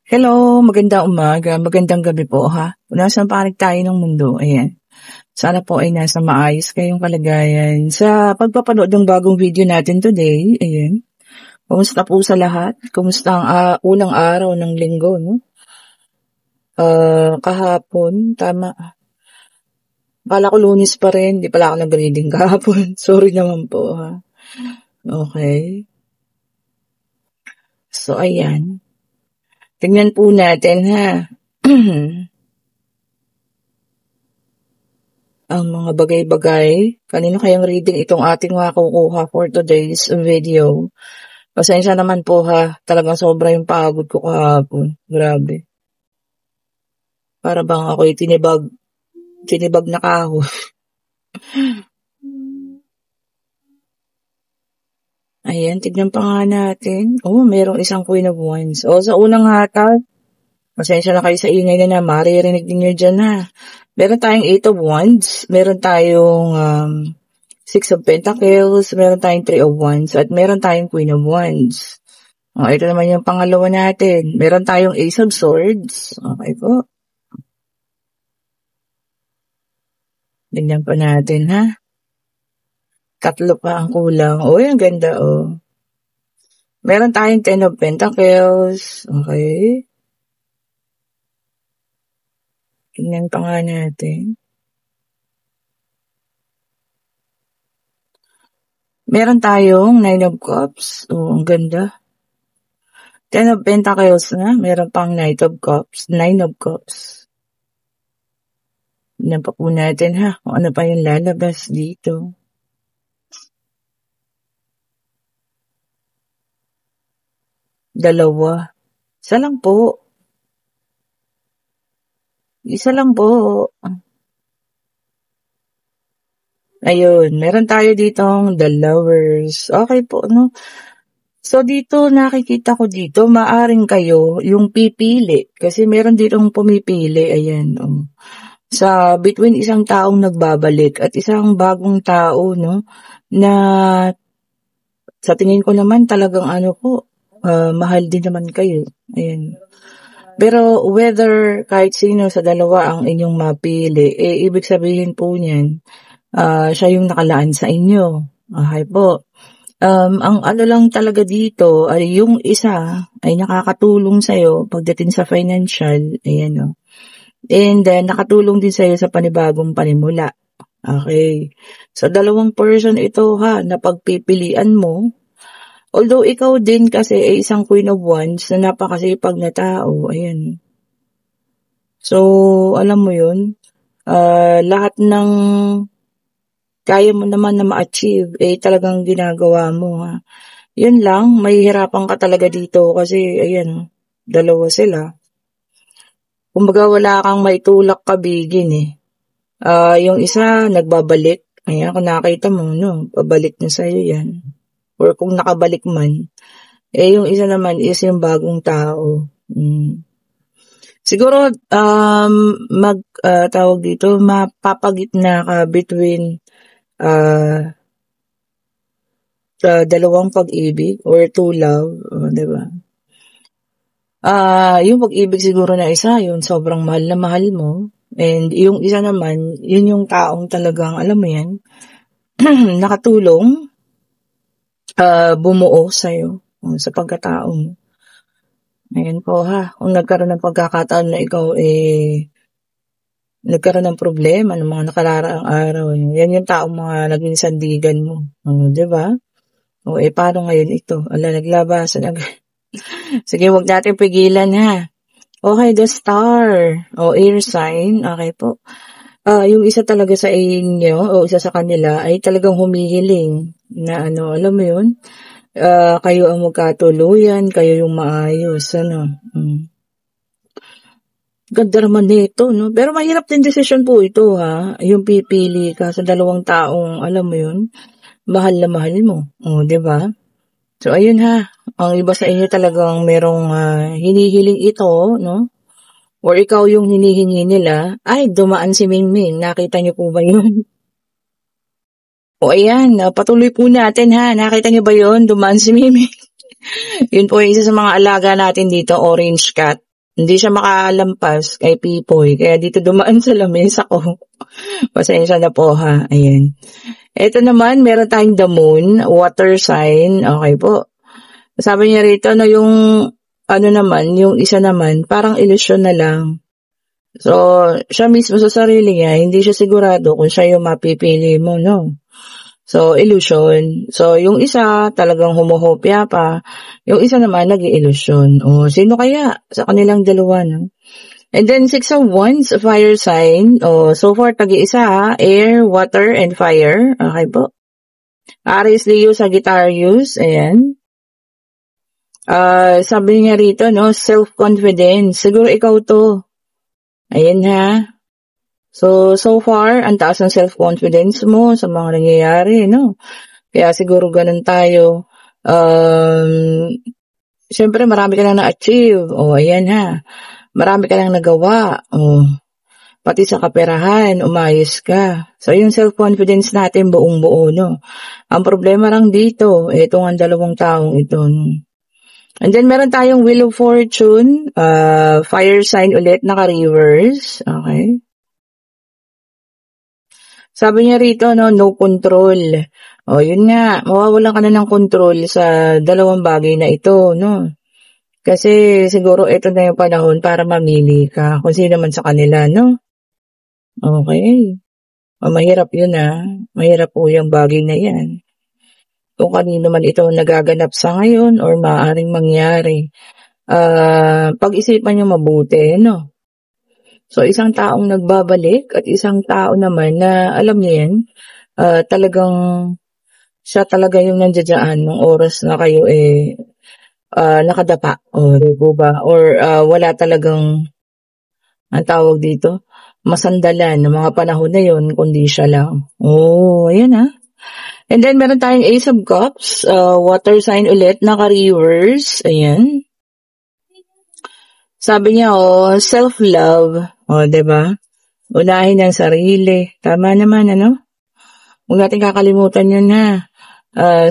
Hello, magandang umaga, magandang gabi po ha. Kung nasaan panig tayo ng mundo, ayan. Sana po ay nasa maayos kayong kalagayan. Sa pagpapanood ng bagong video natin today, ayan. Kumusta po sa lahat? Kumusta ang unang araw ng linggo, no? Kahapon, tama. Akala ko Lunes pa rin, di pala ako nag-reading kahapon. Sorry naman po ha. Okay. So, ayan. Tingnan po natin ha. Ang mga bagay-bagay. Kanino kayang reading itong ating makukuha for today's video? Pasensya naman po ha. Talagang sobra yung pagod ko kahapon. Grabe. Para bang ako'y tinibag na kahoy. Ayan, tignan pa nga natin. Merong isang Queen of Wands. Sa unang hatag, pasensya na kayo sa ingay na maririnig din nyo dyan ha. Meron tayong 8 of Wands, meron tayong 6 of Pentacles, meron tayong 3 of Wands, at meron tayong Queen of Wands. Ito naman yung pangalawa natin. Meron tayong Ace of Swords. Okay po. Tingnan pa natin ha. 3 pa ang kulang. Ang ganda Meron tayong 10 of Pentacles. Okay. Tingnan pa nga natin. Meron tayong 9 of Cups. Ang ganda. 10 of Pentacles na. Meron pang Knight of Cups. 9 of Cups. Tingnan pa po natin ha. Kung ano pa yung lalabas dito. Dalawa. Isa lang po. Ayun, meron tayo ditong The Lovers. Okay po, no? So, dito, nakikita ko dito, maaring kayo yung pipili. Kasi meron ditong pumipili. Ayan, Sa between isang taong nagbabalik at isang bagong tao, no? Na sa tingin ko naman talagang mahal din naman kayo. Ayan. Pero whether kahit sino sa dalawa ang inyong mapili, ibig sabihin po niyan, siya yung nakalaan sa inyo. Okay po. Ang lang talaga dito ay yung isa ay nakakatulong sa'yo pagdating sa financial. Ayan And then, nakatulong din sa'yo sa panibagong panimula. Okay. So, dalawang person ito na pagpipilian mo. Although ikaw din kasi ay isang Queen of Wands na napakasipag na tao. Ayan. So, alam mo yun, lahat ng kaya mo naman na ma-achieve, talagang ginagawa mo Yun lang, may hirapan ka talaga dito kasi, ayan, dalawa sila. Kumbaga wala kang maitulak kabigin yung isa, nagbabalik. Ayan, kung nakita mo, pabalik na sa'yo yan. Or kung nakabalik man, yung isa naman is yung bagong tao. Siguro, tawag dito, mapapagitna ka between dalawang pag-ibig or two love, diba? Yung pag-ibig siguro na isa, yung sobrang mahal na mahal mo. And yung isa naman, yun yung taong talagang, alam mo yan, nakatulong, bumuo sa'yo sa pagkatao mo. Ayan po kung nagkaroon ng pagkakataon na ikaw nagkaroon ng problema ng mga nakararaang araw, yan yung taong mga naging sandigan mo. Diba? Paano ngayon ito? Naglabasan agad. Sige, wag natin pigilan Okay, the star. Air sign. Okay po. Yung isa talaga sa inyo, isa sa kanila, ay talagang humihiling na alam mo yun? Kayo ang magkatuluyan, kayo yung maayos, Ganda naman nito, no? Pero mahirap din decision po ito, Yung pipili ka sa dalawang taong, alam mo yun, mahal na mahal mo. Diba? So, ayun ang iba sa inyo talagang merong hinihiling ito, no? Or ikaw yung hinihingi nila, ay, dumaan si Mingming. Nakita niyo po ba yun? O ayan, patuloy po natin ha. Nakita niyo ba yun? Dumaan si Mimi. Yun po yung isa sa mga alaga natin dito, orange cat. Hindi siya makalampas kay Pipoy. Kaya dito dumaan sa lamesa ko. Pasensya na po ha. Ayan. Ito naman, meron tayong the moon, water sign. Okay po. Sabi niya rito na yung ano naman, yung isa naman, parang ilusyon na lang. So, siya mismo sa sarili niya, hindi siya sigurado kung siya yung mapipili mo, no? So, illusion. So, yung isa talagang humuhopya pa. Yung isa naman nag-i-illusion. O, sino kaya sa kanilang dalawa, no? And then, 6 of Wands, fire sign. O, so far, tagi-isa ha. Air, water, and fire. Okay po. Aries, Leo, Sagittarius. Ayan. Sabi niya rito, no, self-confidence. Siguro ikaw to. Ayan ha. So far, ang taas ng self-confidence mo sa mga nangyayari, no? Kaya siguro ganun tayo. Siyempre, marami ka lang na-achieve. O, ayan ha. Marami ka lang nagawa. O, pati sa kaperahan, umayos ka. So, yung self-confidence natin buong-buo, no? Ang problema lang dito, itong ang dalawang taong ito, no? And then, meron tayong Wheel of Fortune, fire sign ulit, naka-reverse. Okay. Sabi niya rito, no control. O, yun nga, mawawalan ka na ng control sa dalawang bagay na ito, no? Kasi siguro ito na yung panahon para mamili ka kung sino man sa kanila, no? Okay. Mahirap yun, Mahirap po yung bagay na yan. Kung kanino man ito nagaganap sa ngayon or maaaring mangyari. Pag-isipan nyo mabuti, no? So, isang taong nagbabalik at isang tao naman na alam niya yan, talagang siya talaga yung nandiyan ng oras na kayo nakadapa o diba ba? Or wala talagang ang tawag dito, masandalan ng mga panahon na yon kundi siya lang. Oh, ayan And then meron tayong Ace of Cups, water sign ulit, naka-reverse. Ayan. Sabi niya, self-love. Diba? Unahin ang sarili. Tama naman, Huwag natin kakalimutan yun,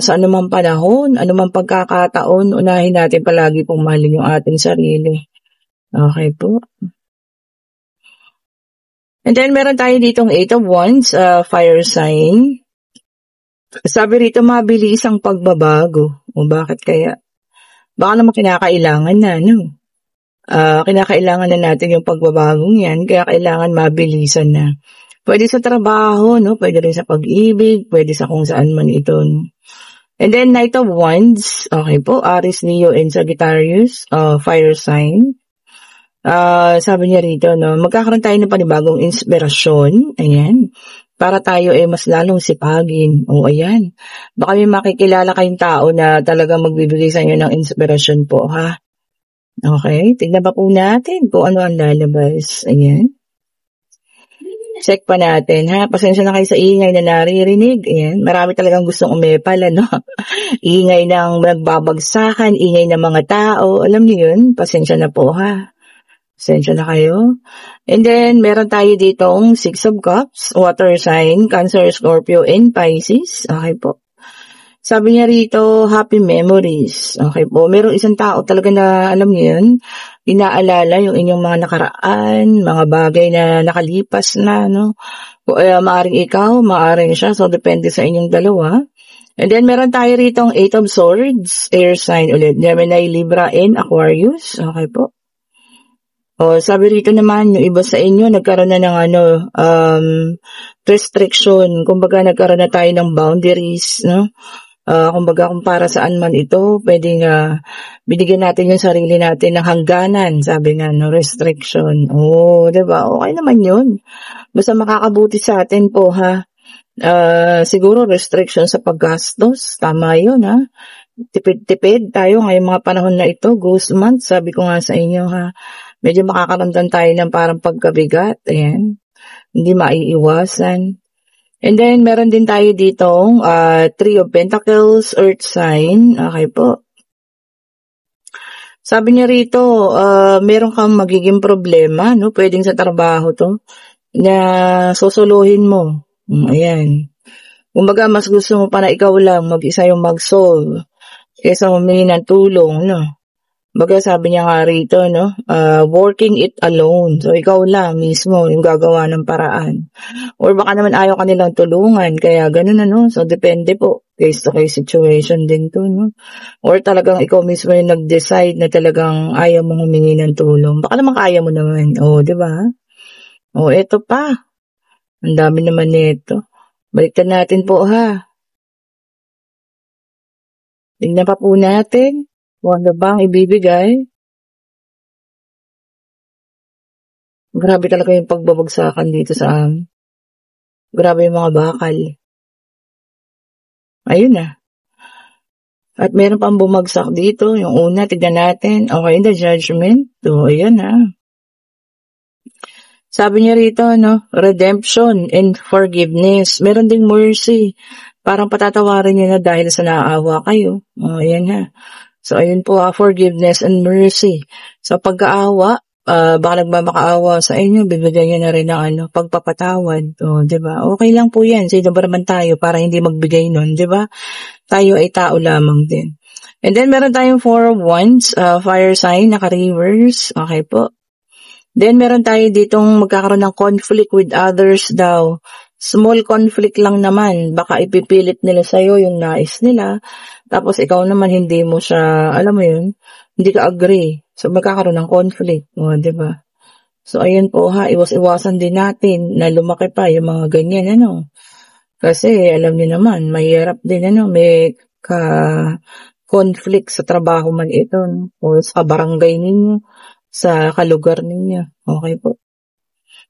sa anumang panahon, anumang pagkakataon, unahin natin palagi pong mahalin yung ating sarili. Okay po. And then, meron tayo ditong 8 of Wands, fire sign. Sabi rito, mabilis ang pagbabago. O bakit kaya? Baka naman kinakailangan na, kinakailangan na natin yung pagbabagong yan, kaya kailangan mabilisan na. Pwede sa trabaho, Pwede rin sa pag-ibig, pwede sa kung saan man ito. And then, Knight of Wands, okay po, Aries, Leo, and Sagittarius, fire sign. Sabi niya rito, magkakaroon tayo ng panibagong inspirasyon, ayan, para tayo mas lalong sipagin. O, ayan, baka may makikilala kayong tao na talagang magbibigay sa inyo ng inspirasyon po, ha? Okay, tignan pa po natin kung ano ang lalabas. Ayan. Check pa natin, Pasensya na kayo sa ingay na naririnig. Ayan. Marami talagang gustong umepal, Ingay ng nagbabagsakan, ingay ng mga tao. Alam niyo yun? Pasensya na po, Pasensya na kayo. And then, meron tayo ditong 6 of Cups, water sign, Cancer, Scorpio, and Pisces. Okay po. Sabi niya rito, happy memories. Okay po, merong isang tao talaga na, alam niyo yun, inaalala yung inyong mga nakaraan, mga bagay na nakalipas na, maaring ikaw, maaring siya, so depende sa inyong dalawa. And then, meron tayo rito 8 of Swords, air sign ulit, Gemini, Libra, and Aquarius. Okay po. Sabi rito naman, yung iba sa inyo, nagkaroon na ng restriction, kumbaga nagkaroon na tayo ng boundaries, kumbaga kung para saan man ito, pwedeng binigyan natin yung sarili natin ng hangganan, sabi nga, restriction. Diba? Okay naman yun. Basta makakabuti sa atin po, siguro restriction sa paggastos, tama yun, Tipid-tipid tayo ngayong mga panahon na ito, ghost month, sabi ko nga sa inyo, medyo makakaramdam tayo ng parang pagkabigat, ayan, hindi maiiwasan. And then, meron din tayo ditong 3 of Pentacles, Earth sign. Okay po. Sabi niya rito, meron kang magiging problema, Pwedeng sa trabaho to, na susuluhin mo. Ayan. Kumbaga mas gusto mo pa na ikaw lang mag-isa yung mag-solve kaysa humingi ng tulong, no? Kumbaga sabi niya nga rito, no, working it alone. So, ikaw lang mismo yung gagawa ng paraan. Or baka naman ayaw ka nilang tulungan, kaya ganun, ano. So, depende po. Case-to-case situation din to, no. Or talagang ikaw mismo yung nag-decide na talagang ayaw mong humingi ng tulong. Baka naman kaya mo naman. Di ba? Eto pa. Ang dami naman nito. Baliktad natin po, ha. Tingnan pa po natin kung ano ba ang ibibigay. Grabe talaga yung pagbabagsakan dito sa amin. Grabe yung mga bakal. Ayun na. At meron pang bumagsak dito. Yung una, tignan natin. Okay, the judgment. So, ayan na. Sabi niya rito, no, redemption and forgiveness. Meron ding mercy. Parang patatawarin niya na dahil sa naaawa kayo. Ayan na. So, ayun po, forgiveness and mercy. So, pagkaawa, baka nagmamakaawa sa inyo, bibigyan niyo na rin ng pagpapatawad. Diba? Okay lang po yan. Sino ba naman tayo para hindi magbigay nun, diba? Tayo ay tao lamang din. And then, meron tayong 4 of Wands, fire sign, naka-reverse. Okay po. Then, meron tayo ditong magkakaroon ng conflict with others daw. Small conflict lang naman. Baka ipipilit nila sa'yo yung nais nila. Tapos, ikaw naman hindi mo siya, alam mo yun, hindi ka agree. So, magkakaroon ng conflict. Diba? So, ayun po ha, iwas-iwasan din natin na lumaki pa yung mga ganyan, ano. Kasi, alam niyo naman, mahirap din, ano, may conflict sa trabaho man ito, no? O sa barangay ninyo, sa kalugar ninyo. Okay po.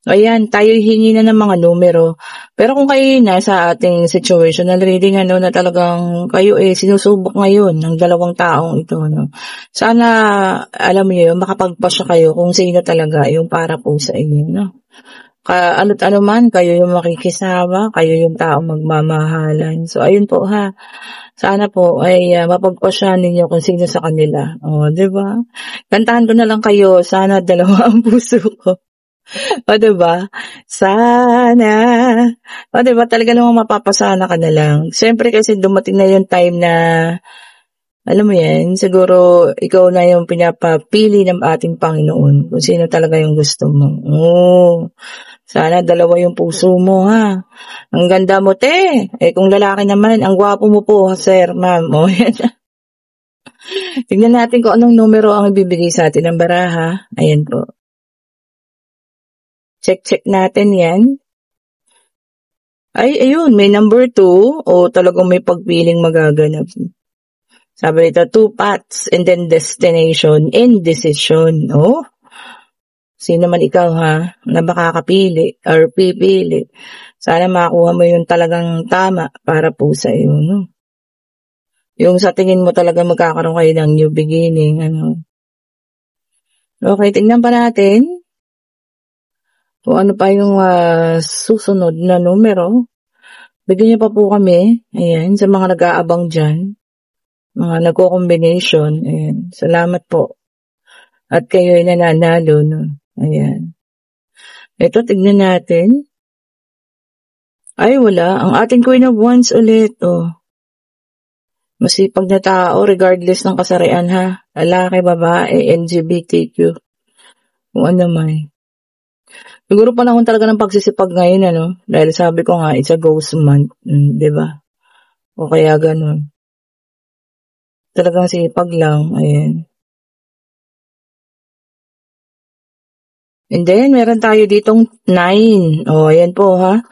Ayan, tayo hingi na ng mga numero. Pero kung kayo na sa ating situational reading, ano, na talagang kayo sinusubok ngayon ng 2 taong ito, no. Sana, alam niyo, makapagpasya kayo kung sino talaga yung para po sa inyo, no. Ano't ano man, kayo yung makikisama, kayo yung taong magmamahalan. So, ayun po ha. Sana po ay mapagpasya ninyo kung sino sa kanila. Diba? Kantahan ko na lang kayo, sana 2 ang puso ko. Diba? Sana. Diba? Talaga namang mapapasana ka na lang. Siyempre kasi dumating na yung time na, alam mo yan, siguro ikaw na yung pinapapili ng ating Panginoon kung sino talaga yung gusto mo. Sana 2 yung puso mo, ha. Ang ganda mo, te. Kung lalaki naman, ang gwapo mo po, sir, ma'am. Yan. Tingnan natin kung anong numero ang ibibigay sa atin ng baraha. Ayan po. Check natin yan. Ay, ayun, may number 2 o talagang may pagpiling magaganap. Sabi nito, 2 paths and then destination and decision. Sino man ikaw ha, na makakapili or pipili. Sana makakuha mo yung talagang tama para po sa iyo, no? Yung sa tingin mo talaga magkakaroon kayo ng new beginning, ano. Okay, tingnan pa natin kung ano pa yung susunod na numero. Bigyan niyo pa po kami, ayan, sa mga nag-aabang dyan, mga nagko-combination, ayan, salamat po. At kayo ay nananalo, no? Ayan. Ito, tignan natin. Ay, wala. Ang ating Queen of Wands ulit, Masipag na tao, regardless ng kasarian, ha? Lalaki, babae, LGBTQ. Kung ano man. Siguro panahon talaga ng pagsisipag ngayon, ano? Dahil sabi ko nga, it's a ghost month. Diba? O kaya ganun. Talagang sipag lang. Ayan. And then, meron tayo ditong 9. Ayan po, ha?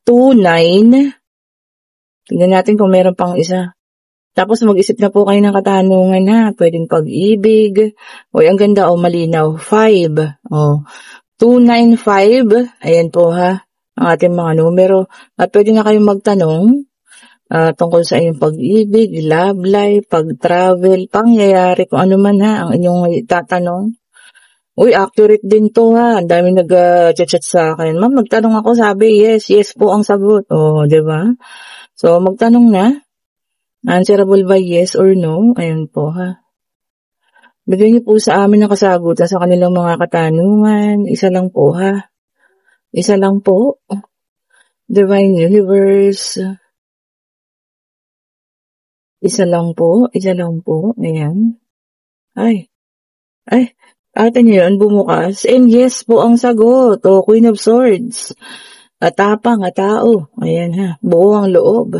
2, 9. Tingnan natin kung meron pang isa. Tapos mag-isip na po kayo ng katanungan na. Pwedeng pag-ibig. Ang ganda, malinaw. 5. 295. Ayan po ha. Ang ating mga numero. At pwede na kayong magtanong tungkol sa inyong pag-ibig, love life, pag-travel, pangyayari, kung ano man ha, ang inyong itatanong. Accurate din to ha. Ang dami nag-chat sa akin. Ma'am, magtanong ako, sabi, yes po ang sagot. Diba? So, magtanong na. Answerable by yes or no. Ayun po ha. Bigyan niyo po sa amin ng kasagutan sa kanilang mga katanungan. Isa lang po ha. Isa lang po. Divine Universe. Isa lang po, ayan. Ay, ay, ate niyo yun bumukas? And yes po ang sagot. O, Queen of Swords. Atapang, atao. Ayan ha, buo ang loob.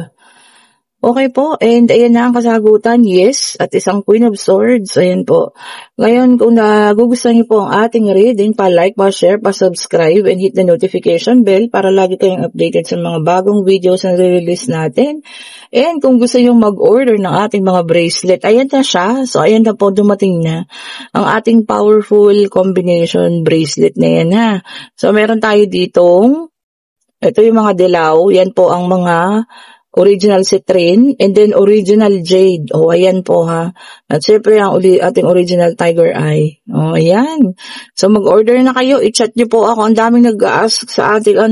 Okay po, and ayan na ang kasagutan, yes, at isang Queen of Swords, ayan po. Ngayon, kung nagugustuhan niyo po ang ating reading, pa-like, pa-share, pa-subscribe, and hit the notification bell para lagi kayong updated sa mga bagong videos na release natin. And kung gusto niyo mag-order ng ating mga bracelet, ayan na siya. So, ayan na po, dumating na ang ating powerful combination bracelet na yan ha. So, meron tayo ditong, ito yung mga dilaw, yan po ang mga original citrine, and then original jade. O, ayan po ha. At syempre, ang ating original tiger eye. O, ayan. So, mag-order na kayo. I-chat nyo po ako. Ang daming nag-ask sa ating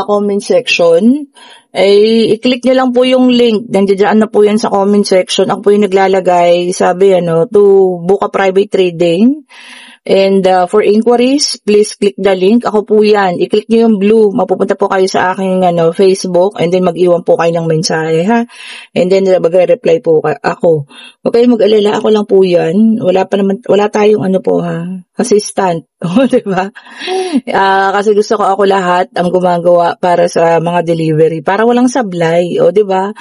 comment section. I-click nyo lang po yung link. Nandiyan na po yan sa comment section. Ako po yung naglalagay, sabi, to book a private trading. And for inquiries, please click the link. Ako po yan. I-click nyo yung blue. Mapupunta po kayo sa aking Facebook, and then mag-iwan po kayo ng mensahe, ha? And then mag-reply po ako. Huwag kayong mag-alala. Ako lang po yan. Wala tayong assistant. O, diba? Kasi gusto ko ako lahat ang gumagawa para sa mga delivery. Para walang sablay. O, diba?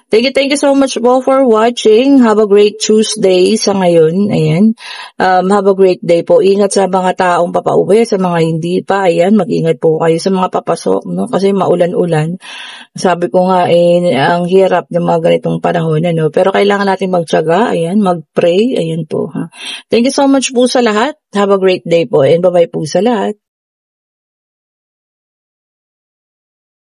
Thank you so much po for watching. Have a great Tuesday sa ngayon. Ayan. Have a great day po. Ingat sa mga taong papauwi, sa mga hindi pa. Ayan, mag-ingat po kayo sa mga papasok, no? Kasi maulan-ulan. Sabi ko nga, ang hirap ng mga ganitong panahon, Pero kailangan natin magtiyaga. Ayan, mag-pray. Ayan po, ha. Thank you so much po sa lahat. Have a great day po, and bye-bye po sa lahat.